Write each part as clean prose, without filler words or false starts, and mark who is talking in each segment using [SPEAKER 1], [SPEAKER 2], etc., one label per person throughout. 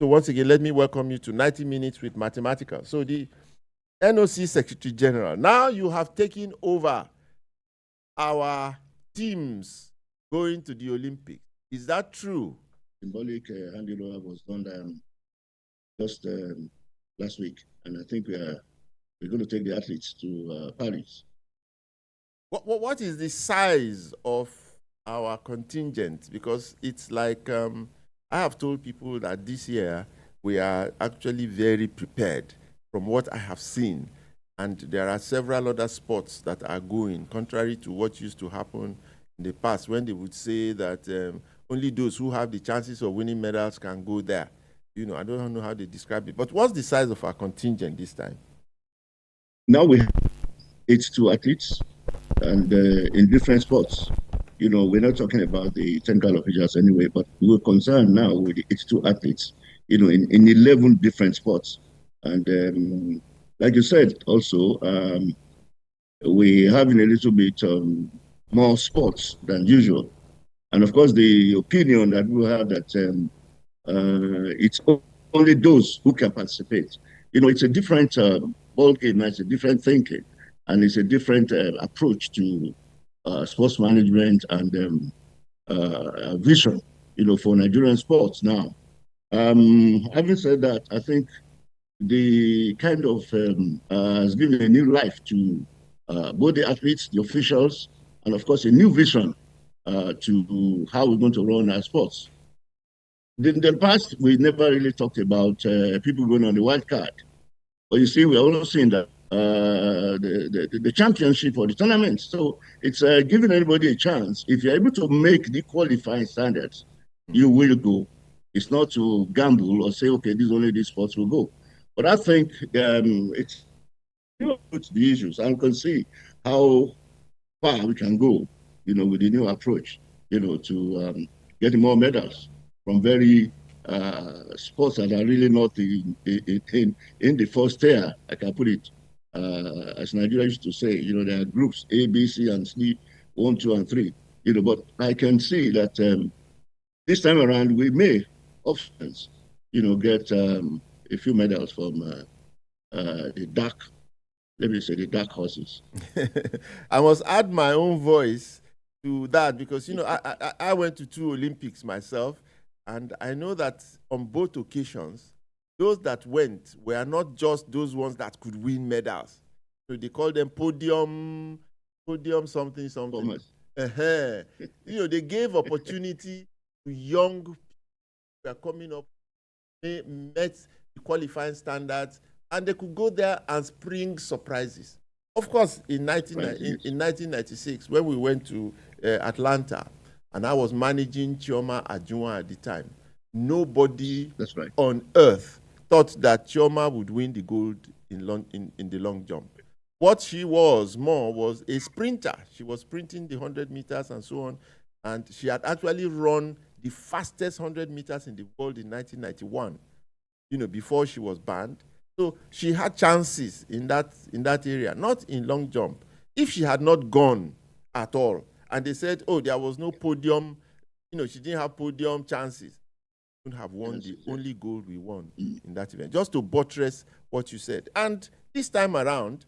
[SPEAKER 1] So once again, let me welcome you to 90 Minutes with Mathematical. So the NOC Secretary General, now you have taken over our teams going to the Olympics. Is that true?
[SPEAKER 2] Symbolic handover was done just last week, and I think we're going to take the athletes to Paris.
[SPEAKER 1] What is the size of our contingent? Because it's like I have told people that this year we are actually very prepared from what I have seen, and there are several other sports that are going contrary to what used to happen in the past, when they would say that only those who have the chances of winning medals can go there. You know, I don't know how they describe it, but what's the size of our contingent this time?
[SPEAKER 2] Now we have 82 athletes, and in different sports. You know, we're not talking about the technical officials anyway, but we're concerned now with the 82 athletes, you know, in 11 different sports. And like you said, also, we're having a little bit more sports than usual. And of course, the opinion that we have that it's only those who can participate. You know, it's a different ball game, it's a different thinking, and it's a different approach to sports management and vision, you know, for Nigerian sports now. Having said that, I think the kind of has given a new life to both the athletes, the officials, and of course a new vision to how we're going to run our sports. In the past, we never really talked about people going on the wild card. But you see, we're also seeing that the championship or the tournament. So it's giving anybody a chance. If you're able to make the qualifying standards, you will go. It's not to gamble or say, okay, this only these sports will go. But I think it's the issues and can see how far we can go, you know, with the new approach, you know, to getting more medals from very sports that are really not in the first tier, I can put it. As Nigeria used to say, you know, there are groups A, B, C, and C, 1, 2, and 3. You know, but I can see that this time around we may, options, you know, get a few medals from the dark, let me say, the dark horses.
[SPEAKER 1] I must add my own voice to that because, you know, I went to 2 Olympics myself, and I know that on both occasions, those that went were not just those ones that could win medals. So they call them podium something. You know, they gave opportunity to young people who are coming up, they met the qualifying standards, and they could go there and spring surprises. Of course, in 1996, when we went to Atlanta, and I was managing Chioma Ajunwa at the time, nobody on earth thought that Chioma would win the gold in the long jump. What she was more was a sprinter. She was sprinting the 100 meters and so on, and she had actually run the fastest 100 meters in the world in 1991, you know, before she was banned. So she had chances in that area, not in long jump. If she had not gone at all, and they said, oh, there was no podium, you know, she didn't have podium chances, she wouldn't have won the only gold we won in that event. Just to buttress what you said. And this time around,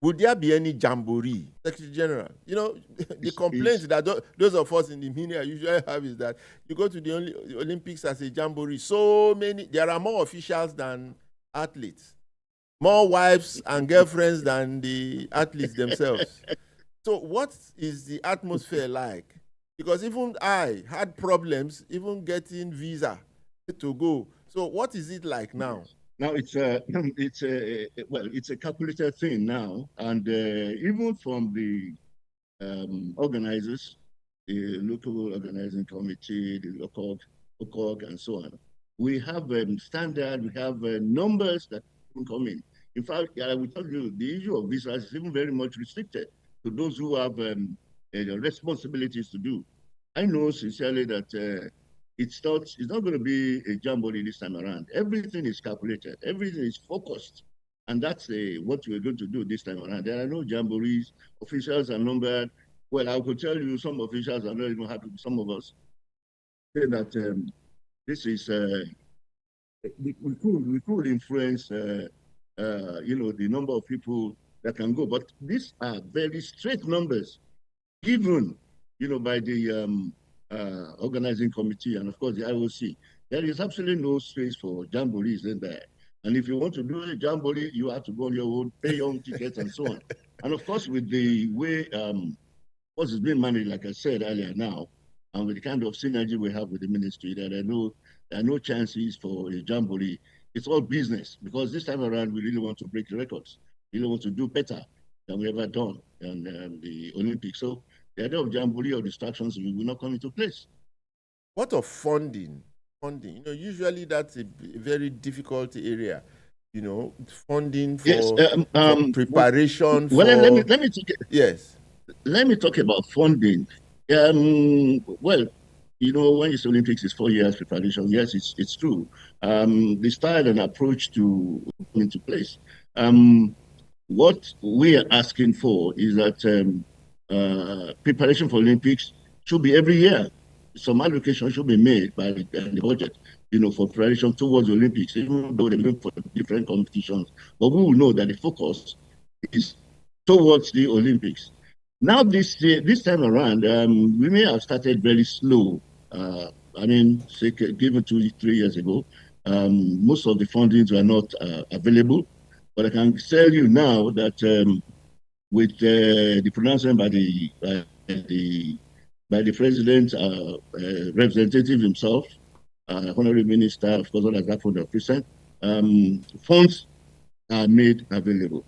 [SPEAKER 1] would there be any jamboree, Secretary General? You know, the complaint that those of us in the media usually have is that you go to the Olympics as a jamboree. There are more officials than athletes, more wives and girlfriends than the athletes themselves. So what is the atmosphere like? Because even I had problems even getting visa to go. So what is it like now?
[SPEAKER 2] Now it's a calculated thing now, and even from the organizers, the local organizing committee, the local OCOG, and so on, we have standard, we have numbers that can come in. In fact, I will tell you, the issue of visas is even very much restricted to those who have responsibilities to do. I know sincerely that it's not going to be a jamboree this time around. Everything is calculated. Everything is focused. And that's what we're going to do this time around. There are no jamborees. Officials are numbered. Well, I could tell you some officials are not even happy with some of us. Say that this is we could influence, the number of people that can go. But these are very straight numbers given, by the organizing committee and of course the IOC. There is absolutely no space for jamborees in there. And if you want to do a jamboree, you have to go on your own, pay your own tickets and so on. And of course, with the way what is being managed, like I said earlier now, and with the kind of synergy we have with the ministry, there are no chances for a jamboree. It's all business because this time around we really want to break the records. We really want to do better than we ever done in the Olympics. So the idea of jamboree or distractions will not come into place.
[SPEAKER 1] What of funding? Funding, usually that's a very difficult area. Funding
[SPEAKER 2] Yes.
[SPEAKER 1] for preparation
[SPEAKER 2] Well,
[SPEAKER 1] for yes.
[SPEAKER 2] let me talk about funding. Well, when it's Olympics, it's 4 years preparation. Yes, it's true. The style and approach to come into place. What we are asking for is that preparation for Olympics should be every year. Some allocation should be made by the budget, for preparation towards the Olympics, even though they're going for different competitions. But we will know that the focus is towards the Olympics. Now, this time around, we may have started very slow. Say, given 2 3 years ago, most of the fundings were not available. But I can tell you now that with the pronouncement by the president, representative himself, honorary minister, of course, what has happened of recent, funds are made available,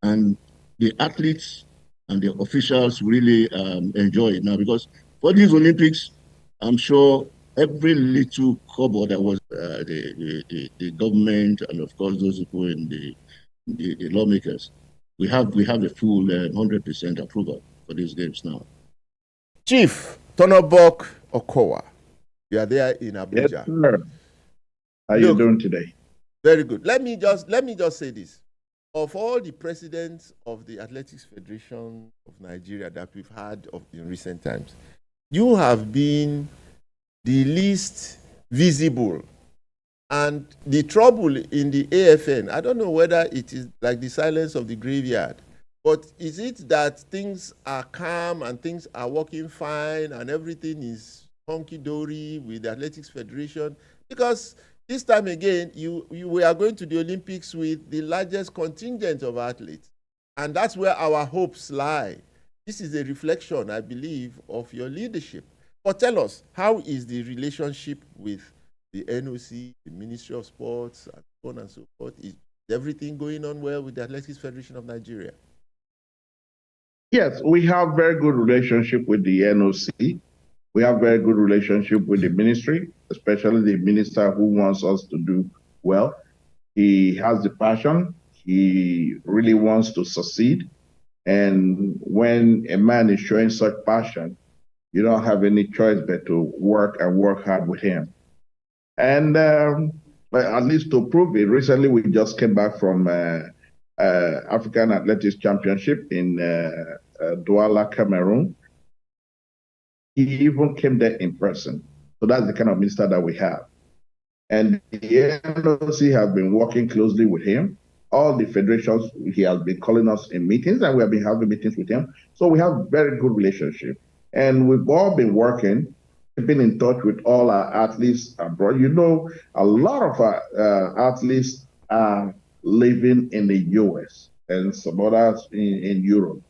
[SPEAKER 2] and the athletes and the officials really enjoy it now because for these Olympics, I'm sure every little cobble that was the government and of course those people in the lawmakers, we have the full 100% approval for these games now.
[SPEAKER 1] Chief Tonobok Okowa, you are there in Abuja.
[SPEAKER 3] Yes, sir. How are you doing today?
[SPEAKER 1] Very good. Let me just say this. Of all the presidents of the Athletics Federation of Nigeria that we've had in recent times, you have been the least visible. And the trouble in the AFN, I don't know whether it is like the silence of the graveyard, but is it that things are calm and things are working fine and everything is hunky-dory with the Athletics Federation? Because this time again, we are going to the Olympics with the largest contingent of athletes. And that's where our hopes lie. This is a reflection, I believe, of your leadership. But tell us, how is the relationship with the NOC, the Ministry of Sports, and so on and so forth? Is everything going on well with the Athletics Federation of Nigeria?
[SPEAKER 3] Yes, we have very good relationship with the NOC. We have very good relationship with the ministry, especially the minister who wants us to do well. He has the passion. He really wants to succeed. And when a man is showing such passion, you don't have any choice but to work and work hard with him. And at least to prove it, recently we just came back from African Athletics Championship in Douala, Cameroon. He even came there in person. So that's the kind of minister that we have. And the NOC have been working closely with him. All the federations, he has been calling us in meetings, and we have been having meetings with him. So we have very good relationship. And we've all been working, keeping in touch with all our athletes abroad. A lot of our athletes are living in the US and some others in Europe.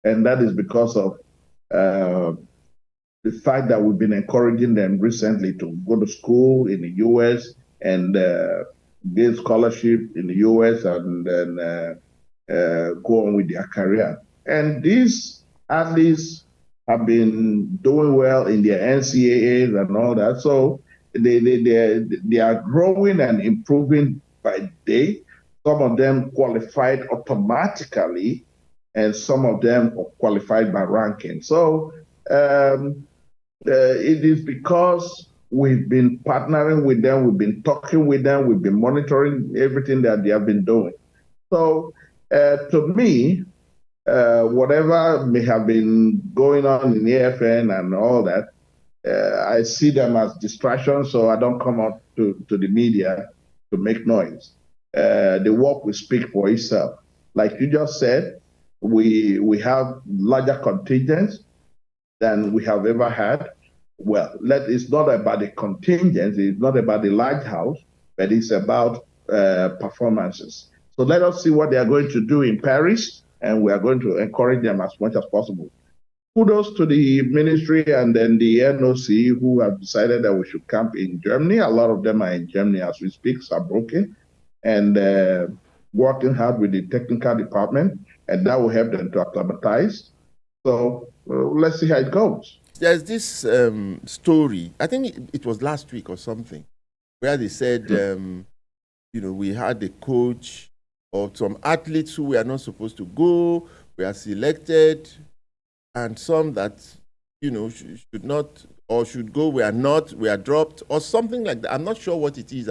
[SPEAKER 3] And that is because of the fact that we've been encouraging them recently to go to school in the US and get scholarship in the US and then go on with their career. And these athletes have been doing well in their NCAAs and all that. So they are growing and improving by day. Some of them qualified automatically, and some of them are qualified by ranking. So it is because we've been partnering with them, we've been talking with them, we've been monitoring everything that they have been doing. So to me, whatever may have been going on in the AFN and all that, I see them as distractions, so I don't come out to the media to make noise. The work will speak for itself. Like you just said, we have larger contingents than we have ever had. Well, it's not about the contingents, it's not about the large house, but it's about performances. So let us see what they are going to do in Paris, and we are going to encourage them as much as possible. Kudos to the ministry and then the NOC who have decided that we should camp in Germany. A lot of them are in Germany as we speak, Saarbrücken, and working hard with the technical department, and that will help them to acclimatize. So let's see how it goes.
[SPEAKER 1] There's this story, I think it was last week or something, where they said, we had a coach or some athletes who were not supposed to go, were selected, and some that, should not or should go were dropped, or something like that. I'm not sure what it is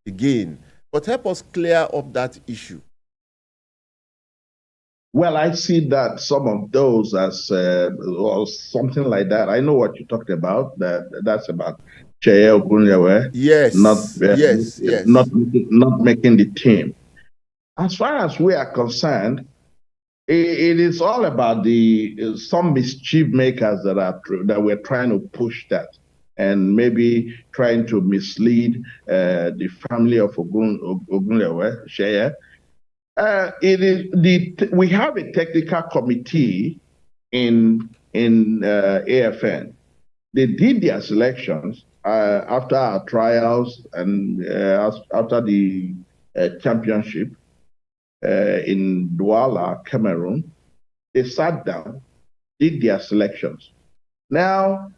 [SPEAKER 1] again, but help us clear up that issue.
[SPEAKER 3] Well, I see that some of those as or something like that. I know what you talked about. That's about Cheye Ogunlewe.
[SPEAKER 1] Yes.
[SPEAKER 3] Not making the team. As far as we are concerned, it is all about some mischief makers that we're trying to push that, and maybe trying to mislead the family of Ogunlewe, Cheye. We have a technical committee in AFN. They did their selections after our trials and after the championship in Douala, Cameroon. They sat down, did their selections. Now,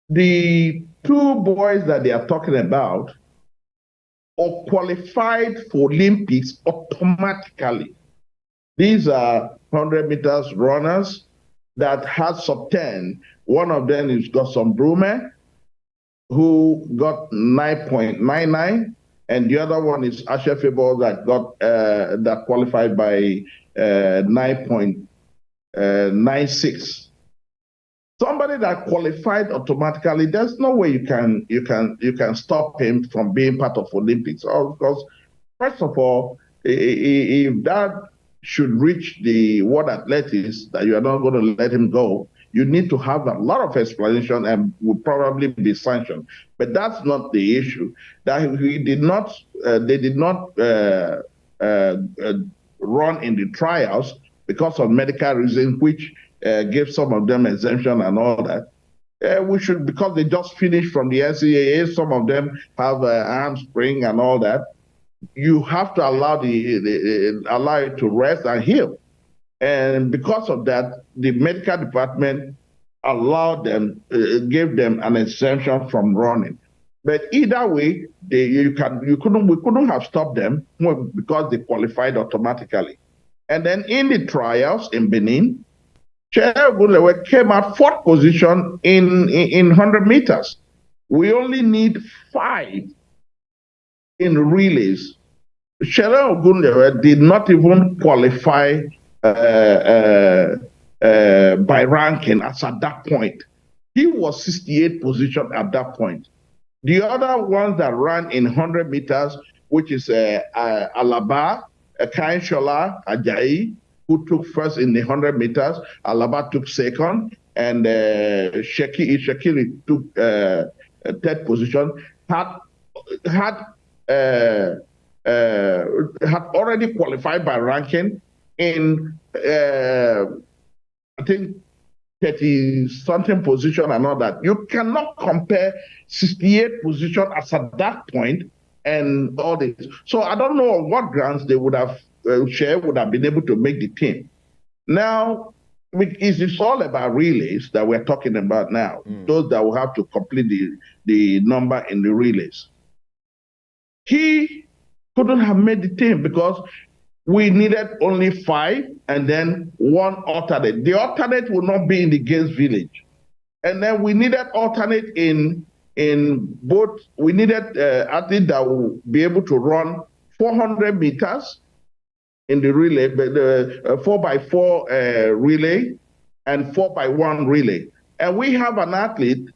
[SPEAKER 3] the two boys that they are talking about are qualified for Olympics automatically. These are 100 meters runners that had sub 10. One of them is Gossom Brume, who got 9.99, and the other one is Asher Fable that qualified by 9.96. Somebody that qualified automatically, there's no way you can stop him from being part of Olympics. Because first of all, if that should reach the World Athletics, that you are not going to let him go, you need to have a lot of explanation and would probably be sanctioned. But that's not the issue. That they did not run in the trials because of medical reasons, which gave some of them exemption and all that. Because they just finished from the NCAA, some of them have hamstring and all that. You have to allow it to rest and heal. And because of that, the medical department allowed them, gave them an exemption from running. But either way, we couldn't have stopped them because they qualified automatically. And then in the trials in Benin, Cheye Ogunlewe came out fourth position in 100 meters. We only need 5 in relays. Cheye Ogunlewe did not even qualify by ranking as at that point. He was 68th position at that point. The other ones that ran in 100 meters, which is Alaba, Kainshola, Ajayi, who took first in the 100 meters, Alaba took second, and Shekiri took third position, had already qualified by ranking in, I think, 30-something position and all that. You cannot compare 68th position as at that point and all this. So I don't know on what grounds they would have, Cheye would have been able to make the team. Now, it's all about relays that we're talking about now, those that will have to complete the number in the relays. He couldn't have made the team because we needed only 5 and then 1 alternate. The alternate will not be in the Games Village. And then we needed alternate in both. We needed athletes that will be able to run 400 meters in the relay, the 4x4 relay and 4x1 relay. And we have an athlete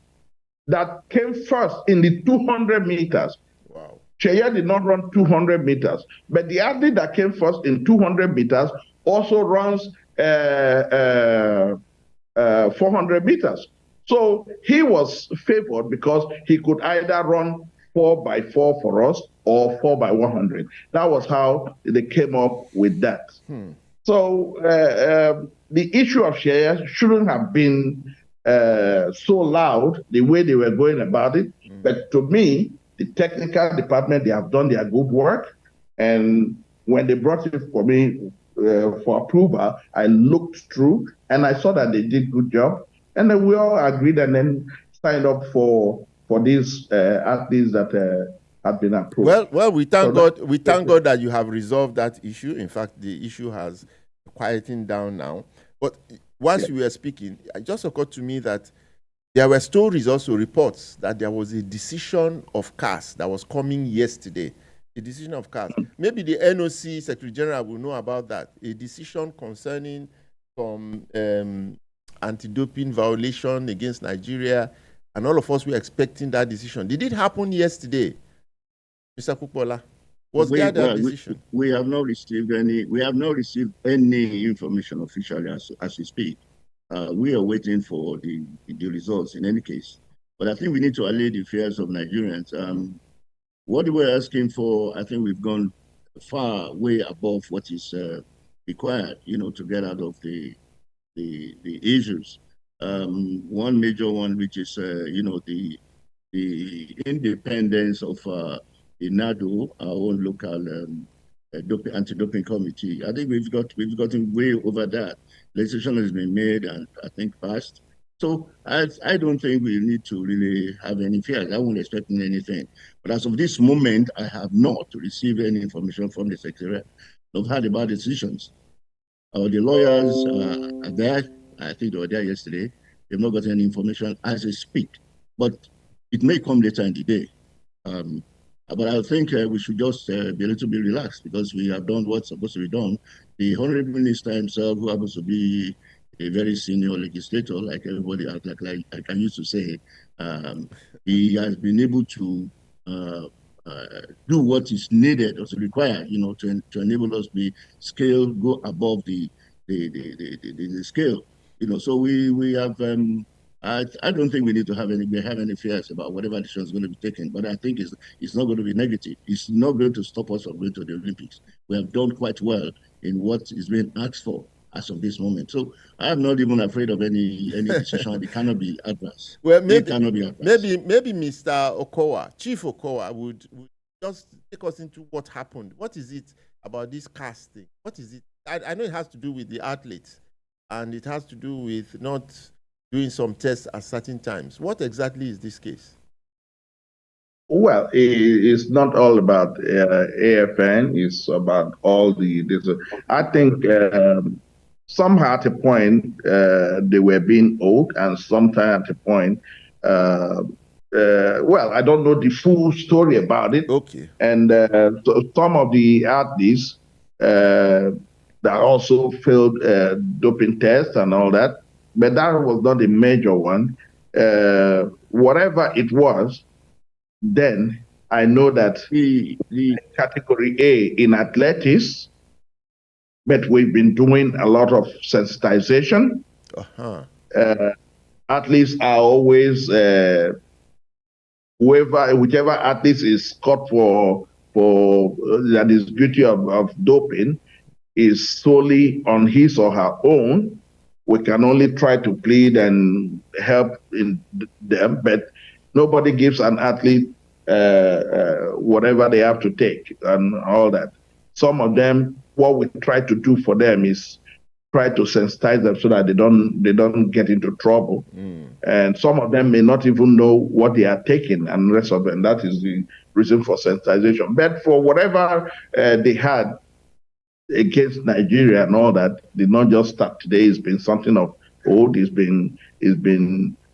[SPEAKER 3] that came first in the 200 meters.
[SPEAKER 1] Wow.
[SPEAKER 3] Shea did not run 200 meters, but the athlete that came first in 200 meters also runs 400 meters. So he was favored because he could either run 4x4 for us or 4x100. That was how they came up with that. So the issue of shares shouldn't have been so loud the way they were going about it. But to me, the technical department, they have done their good work. And when they brought it for me for approval, I looked through and I saw that they did good job. And then we all agreed and then signed up for these athletes that have been approved.
[SPEAKER 1] Well, we thank God. We thank God that you have resolved that issue. In fact, the issue has quieting down now. But once you were speaking, it just occurred to me that there were stories, also reports, that there was a decision of CAS that was coming yesterday. A decision of CAS. Maybe the NOC Secretary General will know about that. A decision concerning some anti-doping violation against Nigeria, and all of us were expecting that decision. Did it happen yesterday, Mr. Kupola? Was there that decision?
[SPEAKER 2] We have not received any. We have not received any information officially as we speak. We are waiting for the results in any case. But I think we need to allay the fears of Nigerians. What we're asking for, I think we've gone far way above what is required, to get out of the issues. One major one, which is, the independence of the NADO, our own local anti-doping committee. I think we've gotten way over that. Legislation has been made and I think passed. So I don't think we need to really have any fears. I won't expect anything. But as of this moment, I have not received any information from the Secretariat. I've heard about decisions. The lawyers are there. I think they were there yesterday. They've not got any information as they speak. But it may come later in the day. But I think we should just be a little bit relaxed because we have done what's supposed to be done. The Honorable Minister himself, who happens to be a very senior legislator, like everybody, like I used to say, he has been able to do what is needed or required, to enable us to go above the scale. So we have. I don't think we need to have any fears about whatever decision is going to be taken, but I think it's not going to be negative. It's not going to stop us from going to the Olympics. We have done quite well in what is being asked for as of this moment. So I am not even afraid of any decision. It cannot be adverse.
[SPEAKER 1] Well, maybe
[SPEAKER 2] Mr.
[SPEAKER 1] Okowa, Chief Okowa, would just take us into what happened. What is it about this casting? What is it? I know it has to do with the athletes, and it has to do with not doing some tests at certain times. What exactly is this case?
[SPEAKER 3] Well, it's not all about AFN. It's about all I think some at a point they were being owed, and sometimes at a point, well, I don't know the full story about it.
[SPEAKER 1] Okay.
[SPEAKER 3] And so some of the athletes that also failed doping tests and all that, but that was not a major one. Whatever it was, then I know that the category A in athletics, but we've been doing a lot of sensitization. Athletes are always whichever athlete is caught for that is guilty of doping is solely on his or her own. We can only try to plead and help in them, but nobody gives an athlete whatever they have to take and all that. Some of them, what we try to do for them is try to sensitize them so that they don't get into trouble. And some of them may not even know what they are taking, and the rest of them. That is the reason for sensitization. But for whatever they had against Nigeria and all that, did not just start today. It's been something of old. It's been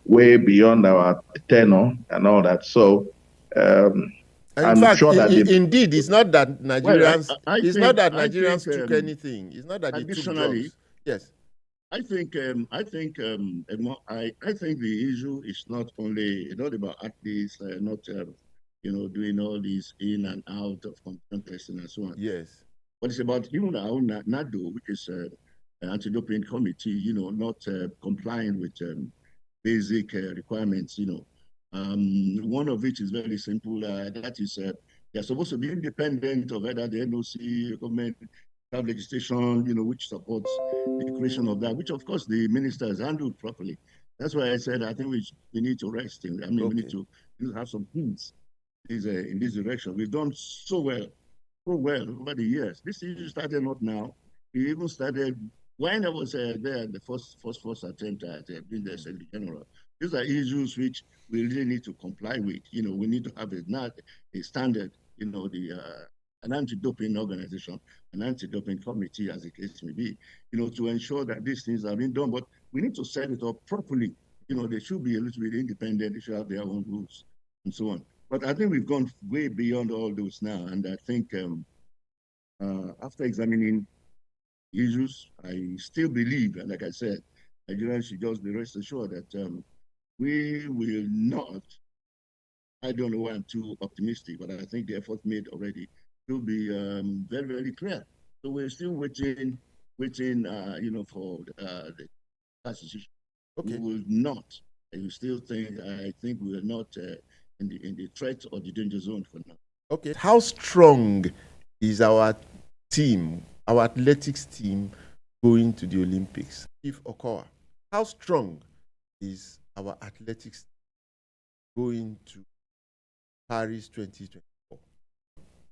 [SPEAKER 3] way beyond our tenure and all that. So
[SPEAKER 1] I'm fact, sure that indeed, it's not that Nigerians. Well, Nigerians took anything. It's not that they took drugs. Yes.
[SPEAKER 2] I think the issue is not about athletes, not doing all these in and out of competition testing and so on.
[SPEAKER 1] Yes.
[SPEAKER 2] But it's about even our own NADO, which is an anti-doping committee, not complying with basic requirements, one of which is very simple. That is, they're supposed to be independent of either the NOC, government, have legislation, which supports the creation of that, which of course the minister has handled properly. That's why I said I think we need to rest. We need to have some hints in this direction. We've done so well over the years. This issue started not now. It even started when I was there, the first attempt at being the Secretary General. These are issues which we really need to comply with. We need to have a standard, an anti-doping organization, an anti-doping committee, as the case may be, to ensure that these things are being done. But we need to set it up properly. They should be a little bit independent. They should have their own rules and so on. But I think we've gone way beyond all those now. And I think after examining issues, I still believe, and like I said, Nigerians should just be rest assured that we will not, I don't know why I'm too optimistic, but I think the effort made already will be very, very clear. So we're still waiting, for the decision. Okay. We will not. I think we are not in the threat or the danger zone for now.
[SPEAKER 1] Okay. How strong is our team, our athletics team, going to the Olympics? Chief Okowa, how strong is our athletics going to Paris 2024?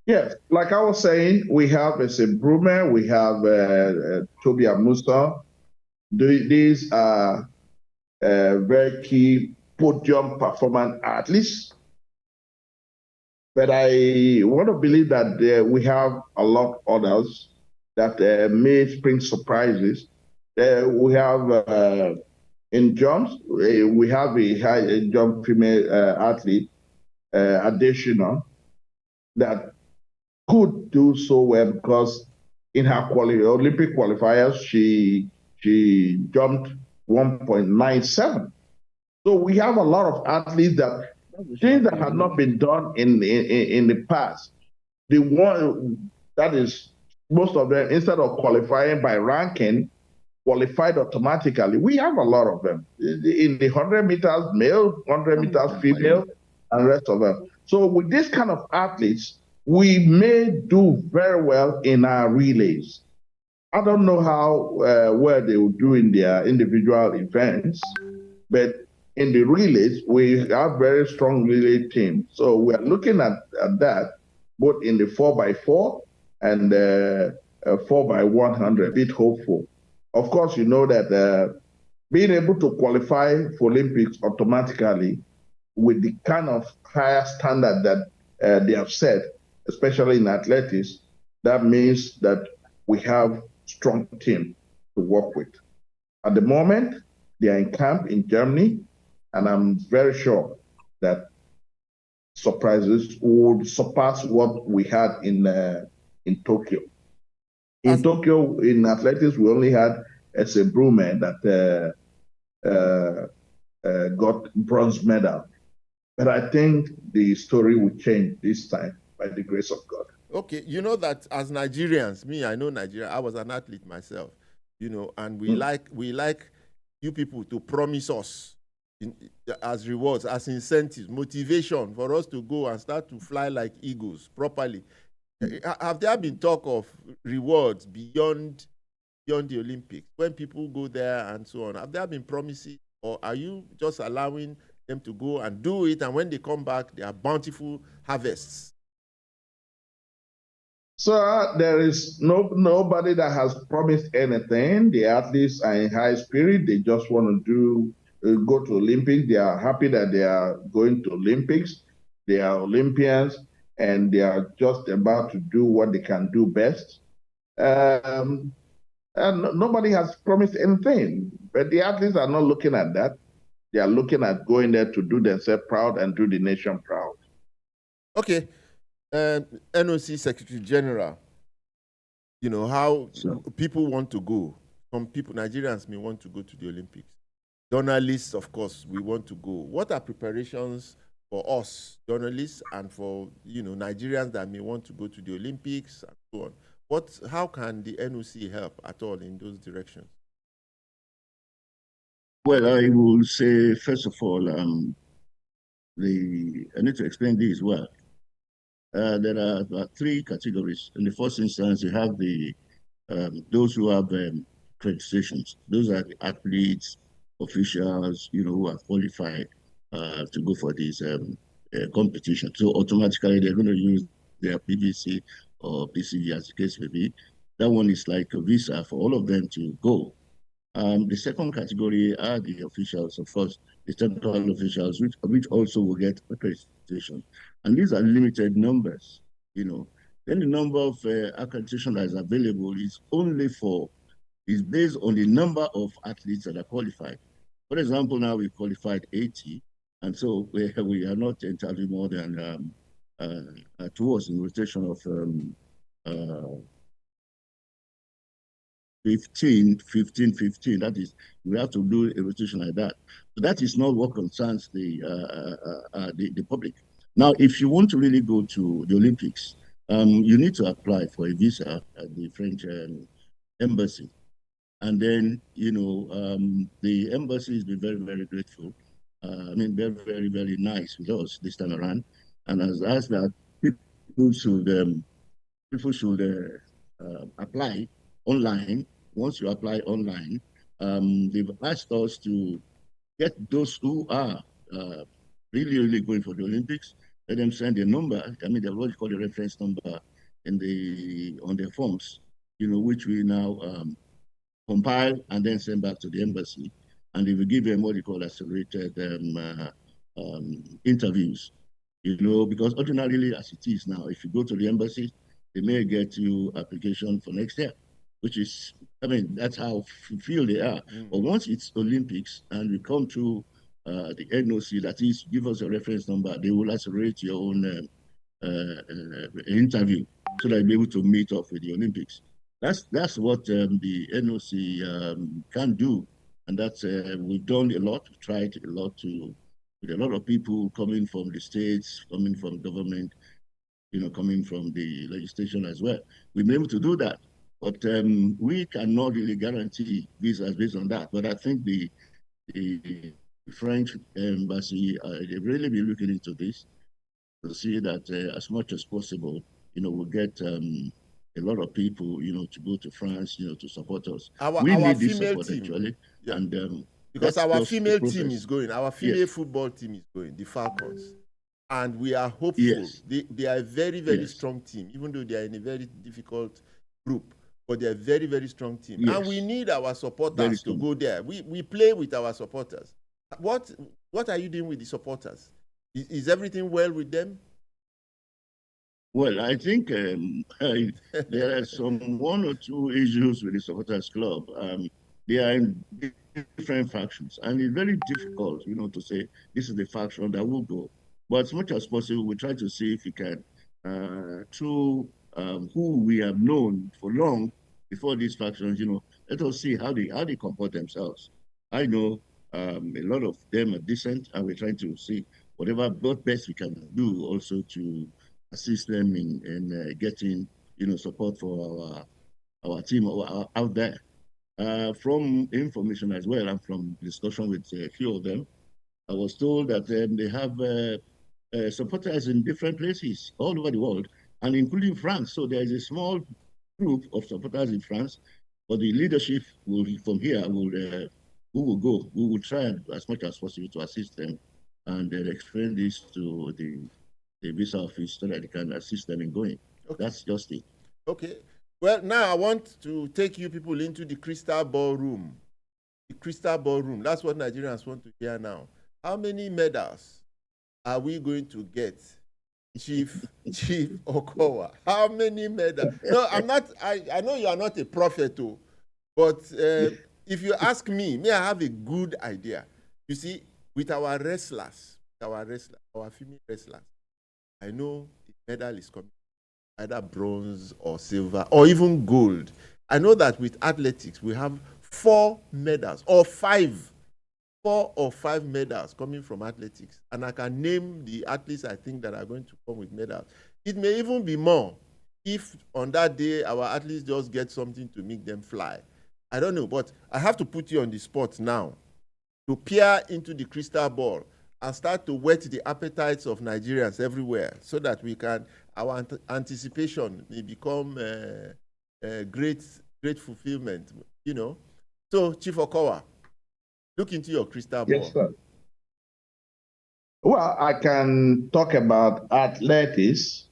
[SPEAKER 3] Yes, like I was saying, we have Brumer, we have Toby Amusa. These are very key podium performance athletes. But I want to believe that we have a lot of others that may spring surprises. We have in jumps, we have a high jump female athlete, additional, that could do so well because in her Olympic qualifiers, she jumped 1.97. So we have a lot of athletes that things that had not been done in the past. The one that is most of them, instead of qualifying by ranking, qualified automatically. We have a lot of them in the 100 meters male, 100 meters female, and rest of them. So with this kind of athletes, we may do very well in our relays. I don't know how well they will do in their individual events, but in the relays, we have very strong relay team. So we are looking at that, both in the 4x4 and 4x100, a bit hopeful. Of course, you know that being able to qualify for Olympics automatically with the kind of higher standard that they have set, especially in athletics, that means that we have strong team to work with. At the moment, they are in camp in Germany, and I'm very sure that surprises would surpass what we had in Tokyo. In Tokyo, in athletics, we only had a Brumer that got bronze medal. But I think the story will change this time by the grace of God.
[SPEAKER 1] Okay, you know that as Nigerians, I know Nigeria, I was an athlete myself, and we like you people to promise us as rewards, as incentives, motivation for us to go and start to fly like eagles properly. Have there been talk of rewards beyond the Olympics when people go there and so on? Have there been promises, or are you just allowing them to go and do it, and when they come back, they are bountiful harvests?
[SPEAKER 3] So there is nobody that has promised anything. The athletes are in high spirit. They just want to go to Olympics. They are happy that they are going to Olympics. They are Olympians, and they are just about to do what they can do best. And nobody has promised anything. But the athletes are not looking at that. They are looking at going there to do themselves proud and do the nation proud.
[SPEAKER 1] Okay. NOC Secretary General, how people want to go. Some people, Nigerians, may want to go to the Olympics. Journalists, of course, we want to go. What are preparations for us journalists and for Nigerians that may want to go to the Olympics and so on. How can the NOC help at all in those directions?
[SPEAKER 2] Well, I will say first of all, I need to explain this well. There are three categories. In the first instance, you have those who have accreditations. Those are the athletes, officials, who are qualified to go for this competition. So automatically they're going to use their PVC or PCV as the case may be. That one is like a visa for all of them to go. The second category are the officials, of course, the technical officials, which also will get accreditation. And these are limited numbers. Then the number of accreditation that is available is based on the number of athletes that are qualified. For example, now we've qualified 80, and so we are not entirely more than towards the rotation of 15. That is, we have to do a rotation like that. So that is not what concerns the public. Now, if you want to really go to the Olympics, you need to apply for a visa at the French embassy. And then, the embassy has been very, very grateful. Very, very, very nice with us this time around. And has asked that people should apply online. Once you apply online, they've asked us to get those who are really, really going for the Olympics. Let them send a number. They've what you call a reference number on their forms, which we now compile and then send back to the embassy. And they will give them what you call accelerated interviews. Because ordinarily, as it is now, if you go to the embassy, they may get you application for next year, which is, that's how feel they are. But once it's Olympics and we come to the NOC, that is, give us a reference number, they will accelerate your own interview so that you'll be able to meet up with the Olympics. That's what the NOC can do. And that's, we've done a lot, tried a lot with a lot of people coming from the states, coming from government, coming from the legislation as well. We've been able to do that. But we cannot really guarantee visas based on that. But I think the French embassy, they've really been looking into this to see that as much as possible, we'll get a lot of people, to go to France, to support us. We need this support, team, actually. Yeah. And
[SPEAKER 1] because our female team is going, our female football team is going, the Falcons. And we are hopeful. Yes. They are a very, very strong team, even though they are in a very difficult group. But they're a very, very strong team. Yes. And we need our supporters to go there. We play with our supporters. What are you doing with the supporters? Is everything well with them?
[SPEAKER 2] Well, I think there are some one or two issues with the supporters club. They are in different factions, and it's very difficult, to say this is the faction that will go. But as much as possible, we try to see if we can, through who we have known for long before these factions, let us see how they comport themselves. I know a lot of them are decent, and we're trying to see whatever best we can do also to assist them in getting, support for our team out there. From information as well, and from discussion with a few of them, I was told that they have supporters in different places all over the world, and including France. So there is a small group of supporters in France, but the leadership from here who will go. We will try as much as possible to assist them and explain this to the visa office so that they can assist them in going. Okay. That's just it.
[SPEAKER 1] Okay. Well, now I want to take you people into the crystal ball room. The crystal ball room. That's what Nigerians want to hear now. How many medals are we going to get, Chief Okowa? How many medals? No, I'm not. I know you are not a prophet, too, but if you ask me, I have a good idea. You see, with our wrestlers, our female wrestlers, I know the medal is coming, either bronze or silver or even gold. I know that with athletics, we have 4 medals or 5 4 or 5 medals coming from athletics, and I can name the athletes I think that are going to come with medals. It may even be more if on that day our athletes just get something to make them fly. I don't know, but I have to put you on the spot now to peer into the crystal ball and start to whet the appetites of Nigerians everywhere so that we can, our anticipation may become great fulfillment, you know. So, Chief Okowa, look into your crystal ball.
[SPEAKER 3] Yes, sir. Well, I can talk about athletics,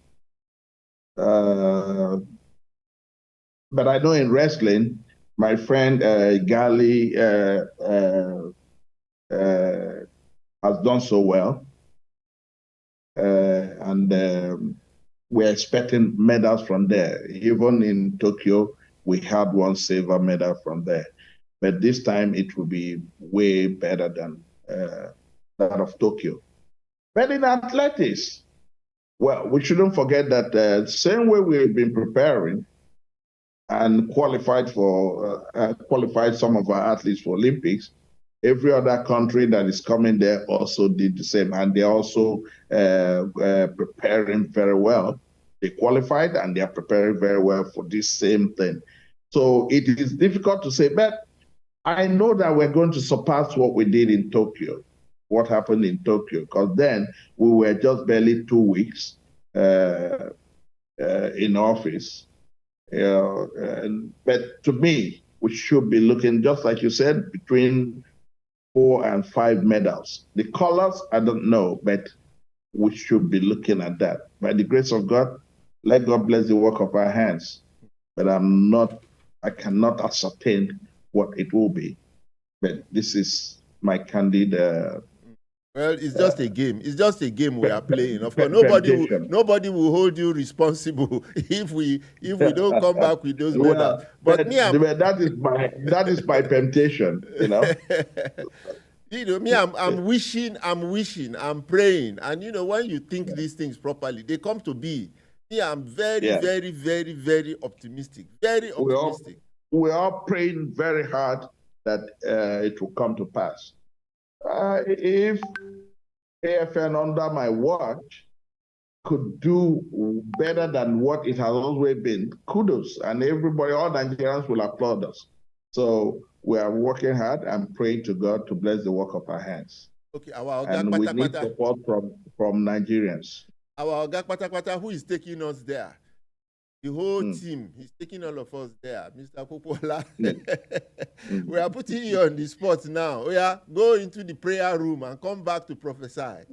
[SPEAKER 3] but I know in wrestling, my friend Gali has done so well, and we're expecting medals from there. Even in Tokyo, we had 1 silver medal from there, but this time it will be way better than that of Tokyo. But in athletics, well, we shouldn't forget that the same way we've been preparing and qualified some of our athletes for Olympics, every other country that is coming there also did the same, and they're also preparing very well. They qualified and they're preparing very well for this same thing. So it is difficult to say, but I know that we're going to surpass what we did in Tokyo, what happened in Tokyo, because then we were just barely 2 weeks in office. But to me, we should be looking, just like you said, between 4 and 5 medals. The colors, I don't know, but we should be looking at that. By the grace of God, let God bless the work of our hands. But I cannot ascertain what it will be. But this is my candid.
[SPEAKER 1] Well, it's just a game. It's just a game we are playing. Of course, nobody will hold you responsible if we don't come back with those medals.
[SPEAKER 3] But that is my temptation, you know.
[SPEAKER 1] You know, me, I'm wishing, I'm praying, and you know, when you think these things properly, they come to be. Me, I'm very, very, very, very optimistic. Very optimistic.
[SPEAKER 3] We are praying very hard that it will come to pass. If AFN under my watch could do better than what it has always been, kudos, and everybody, all Nigerians will applaud us. So we are working hard and praying to God to bless the work of our hands.
[SPEAKER 1] Okay,
[SPEAKER 3] and we need support from Nigerians.
[SPEAKER 1] Our Oga Patapata, who is taking us there? The whole team, he's taking all of us there. Mr. Popola, we are putting you on the spot now. Oh yeah, go into the prayer room and come back to prophesy.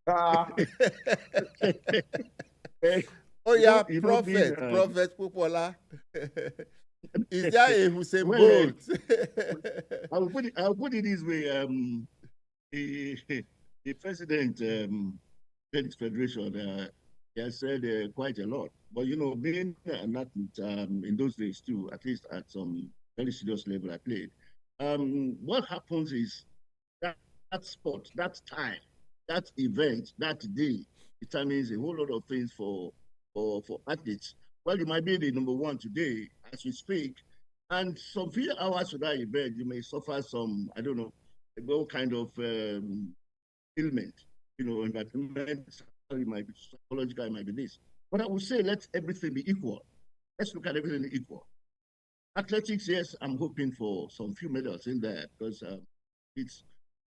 [SPEAKER 1] Oh yeah, Prophet Popola. Is there a Hussein Bolt?
[SPEAKER 2] I'll put it this way. The president, Tennis Federation, he has said quite a lot. But, you know, being an athlete in those days too, at least at some very serious level I played, what happens is that sport, that time, that event, that day, determines a whole lot of things for athletes. Well, you might be the number 1 today as we speak, and some few hours to that event, you may suffer some, I don't know, all kind of ailment, you know, environment, it might be psychological, it might be this. But I would say let everything be equal. Let's look at everything equal. Athletics, yes, I'm hoping for some few medals in there because it's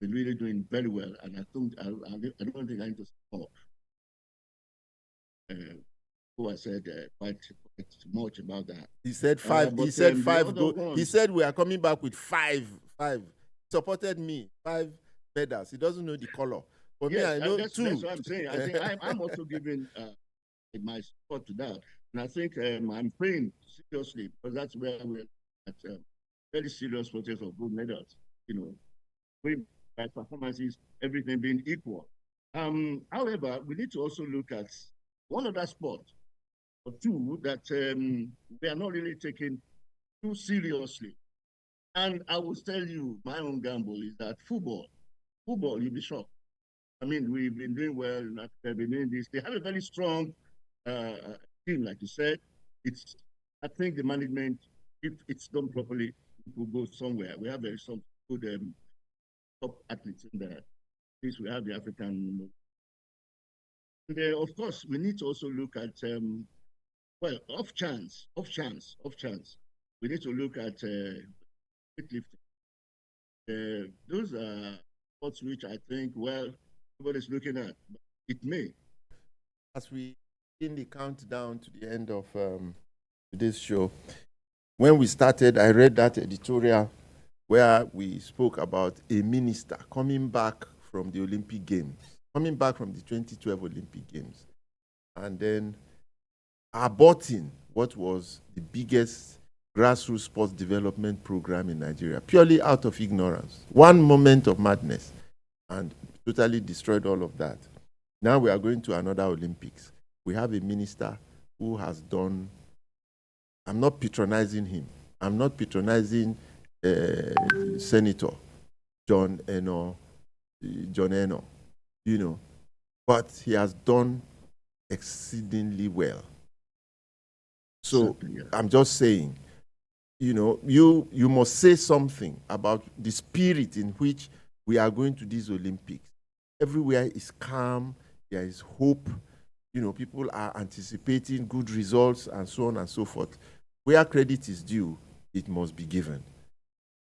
[SPEAKER 2] been really doing very well, and I don't think I need to support. Who I said quite much about that.
[SPEAKER 1] He said 5. He said 5. He said we are coming back with 5. 5. Supported me 5 medals. He doesn't know the color. For me, I know 2.
[SPEAKER 2] That's what I'm saying. I think I'm also giving my support to that, and I think I'm praying seriously because that's where we're at very serious process of good medals. You know, by performances, everything being equal. However, we need to also look at one other sport or 2 that we are not really taking too seriously. And I will tell you, my own gamble is that football, you'll be shocked. I mean, we've been doing well, they've been doing this. They have a very strong team, like you said. I think the management, if it's done properly, it will go somewhere. We have very some good top athletes in there. Since we have the African. And, of course, we need to also look at well, off chance. We need to look at weightlifting. Those are sports which I think, well, everybody's looking at. But it may.
[SPEAKER 1] As we in the countdown to the end of today's show, when we started, I read that editorial where we spoke about a minister coming back from the Olympic Games, coming back from the 2012 Olympic Games, and then aborting what was the biggest grassroots sports development program in Nigeria, purely out of ignorance. One moment of madness, and totally destroyed all of that. Now we are going to another Olympics. We have a minister who has done, I'm not patronizing him. I'm not patronizing Senator John Eno, you know, but he has done exceedingly well. So I'm just saying, you know, you must say something about the spirit in which we are going to these Olympics. Everywhere is calm, there is hope, you know, people are anticipating good results and so on and so forth. Where credit is due, it must be given.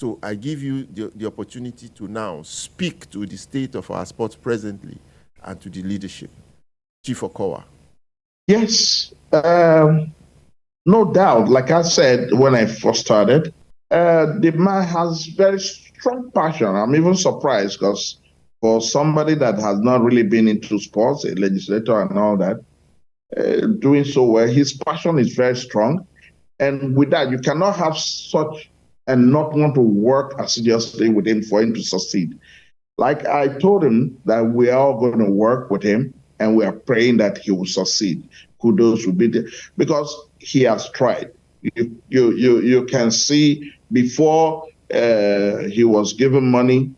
[SPEAKER 1] So I give you the opportunity to now speak to the state of our sports presently and to the leadership. Chief Okowa.
[SPEAKER 3] Yes, no doubt. Like I said when I first started, the man has very strong passion. I'm even surprised because for somebody that has not really been into sports, a legislator and all that, doing so well, his passion is very strong. And with that, you cannot have such and not want to work assiduously with him for him to succeed. Like I told him that we are all going to work with him and we are praying that he will succeed. Kudos will be there because he has tried. You can see before he was given money,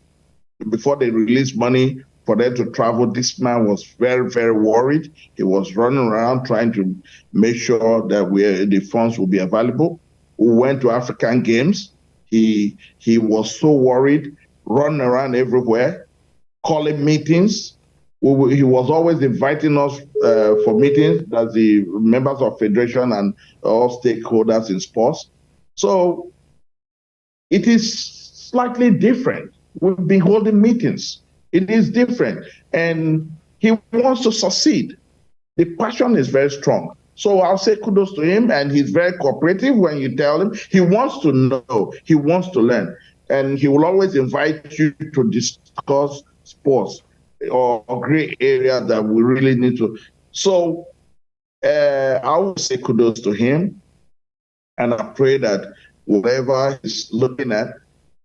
[SPEAKER 3] before they released money for them to travel, this man was very, very worried. He was running around trying to make sure that the funds will be available. We went to African Games. He was so worried, running around everywhere, calling meetings. He was always inviting us for meetings as the members of Federation and all stakeholders in sports. So it is slightly different. We've been holding meetings. It is different. And he wants to succeed. The passion is very strong. So I'll say kudos to him, and he's very cooperative when you tell him. He wants to know, he wants to learn, and he will always invite you to discuss sports or gray area that we really need to. So I will say kudos to him, and I pray that whatever he's looking at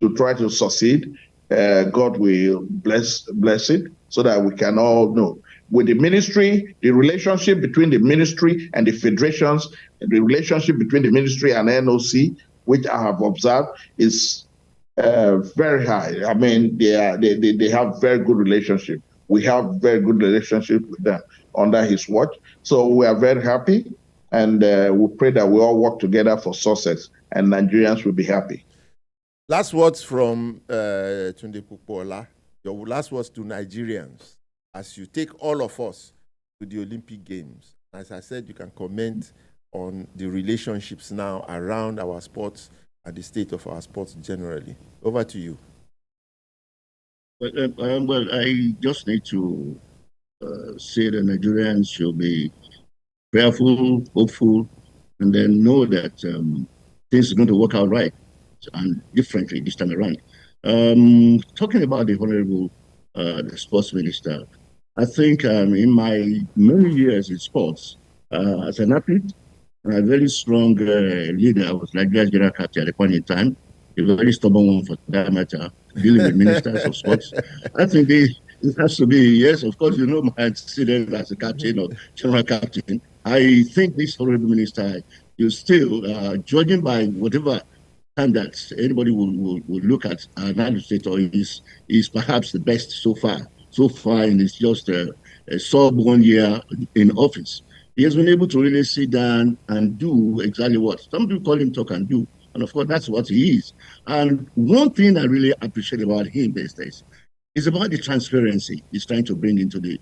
[SPEAKER 3] to try to succeed, God will bless it so that we can all know. With the ministry, the relationship between the ministry and the federations, the relationship between the ministry and NOC, which I have observed, is very high. I mean, they have very good relationship. We have very good relationship with them under his watch. So we are very happy, and we pray that we all work together for success, and Nigerians will be happy.
[SPEAKER 1] Last words from Tunde Popola. Your last words to Nigerians as you take all of us to the Olympic Games. As I said, you can comment on the relationships now around our sports and the state of our sports generally. Over to you.
[SPEAKER 2] Well, I just need to say that Nigerians should be prayerful, hopeful, and then know that things are going to work out right and differently this time around. Talking about the Honorable the Sports Minister, I think in my many years in sports, as an athlete, and a very strong leader, I was Nigeria's general captain at a point in time, a very stubborn one for that matter, dealing with ministers of sports. I think it has to be, yes, of course, you know my antecedent as a captain or general captain. I think this Honorable Minister is still, judging by whatever standards anybody will look at, an administrator is perhaps the best so far. So far, and it's just a sub 1 year in office. He has been able to really sit down and do exactly what some people call him talk and do. And of course, that's what he is. And one thing I really appreciate about him these days It's about the transparency he's trying to bring into the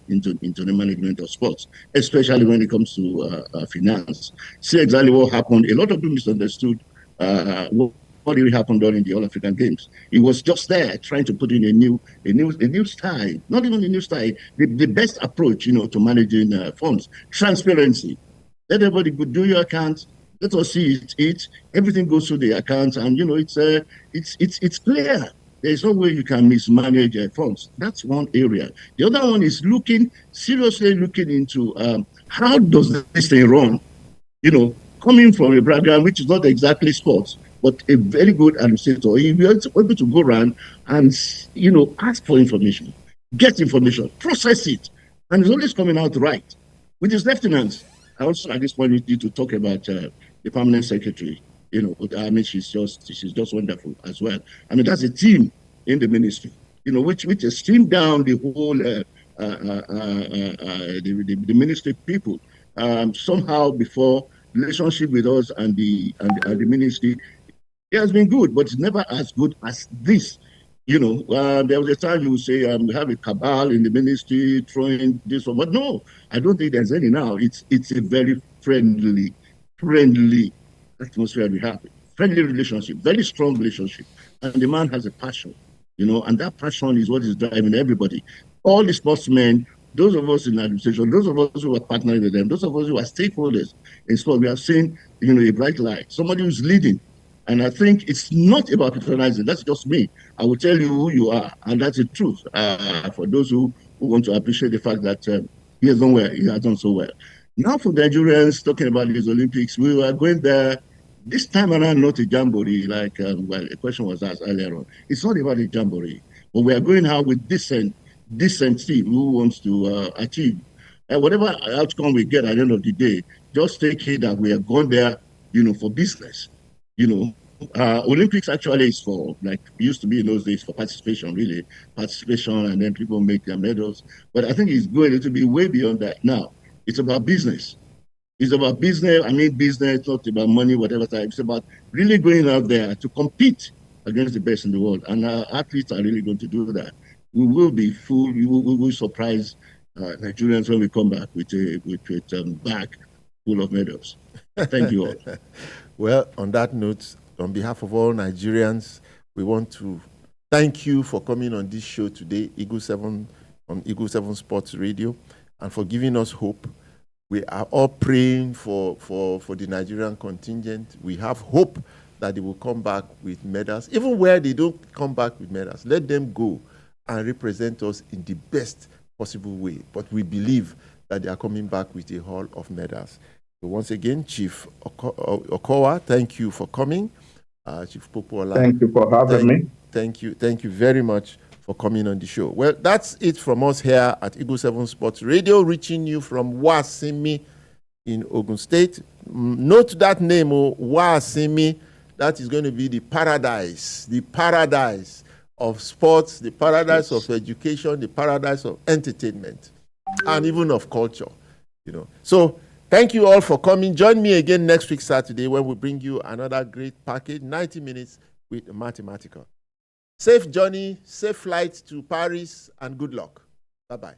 [SPEAKER 2] management of sports, especially when it comes to finance. See exactly what happened. A lot of people misunderstood what really happened during the All African Games. He was just there trying to put in a new style, not even a new style, the best approach, to managing funds. Transparency. Let everybody go do your accounts. Let us see it. Everything goes through the accounts, and it's clear. There's no way you can mismanage funds. That's one area. The other one is seriously looking into how does this thing run? Coming from a background which is not exactly sports, but a very good administrator, he was able to go around and ask for information, get information, process it, and it's always coming out right. With his lieutenants, I also at this point need to talk about the permanent secretary. I mean, she's just wonderful as well. I mean, that's a team in the ministry, which has streamed down the whole the ministry people. Somehow before relationship with us and the ministry, it has been good, but it's never as good as this. There was a time you would say we have a cabal in the ministry throwing this one, but no, I don't think there's any now. It's a very friendly atmosphere we have. Friendly relationship, very strong relationship, and the man has a passion, and that passion is what is driving everybody. All the sportsmen, those of us in administration, those of us who are partnering with them, those of us who are stakeholders in sport, we have seen, a bright light. Somebody who's leading. And I think it's not about patronizing. That's just me. I will tell you who you are, and that's the truth. For those who want to appreciate the fact that he has done well, he has done so well. Now for Nigerians, talking about these Olympics, we were going there this time around, not a jamboree, like a question was asked earlier on. It's not about a jamboree, but we are going out with decent team who wants to achieve. And whatever outcome we get at the end of the day, just take it that we are going there, for business. Olympics actually is for, like it used to be in those days, for participation, and then people make their medals. But I think it's going to be way beyond that now. It's about business. It's about business. I mean, business, not about money, whatever type. It's about really going out there to compete against the best in the world. And our athletes are really going to do that. We will be full. We will surprise Nigerians when we come back with a bag full of medals. Thank you all.
[SPEAKER 1] Well, on that note, on behalf of all Nigerians, we want to thank you for coming on this show today, Eagle 7 on Eagle 7 Sports Radio, and for giving us hope. We are all praying for the Nigerian contingent. We have hope that they will come back with medals. Even where they don't come back with medals, let them go and represent us in the best possible way. But we believe that they are coming back with a haul of medals. So once again, Chief Okowa, thank you for coming. Chief Popola.
[SPEAKER 3] Thank you for having me.
[SPEAKER 1] Thank you very much for coming on the show. Well, that's it from us here at Eagle 7 Sports Radio, reaching you from Wasimi in Ogun State. Note that name, Wasimi. That is going to be the paradise of sports, the paradise of education, the paradise of entertainment, and even of culture. So thank you all for coming. Join me again next week, Saturday, when we bring you another great package, 90 minutes with Mathematical. Safe journey, safe flight to Paris, and good luck. Bye-bye.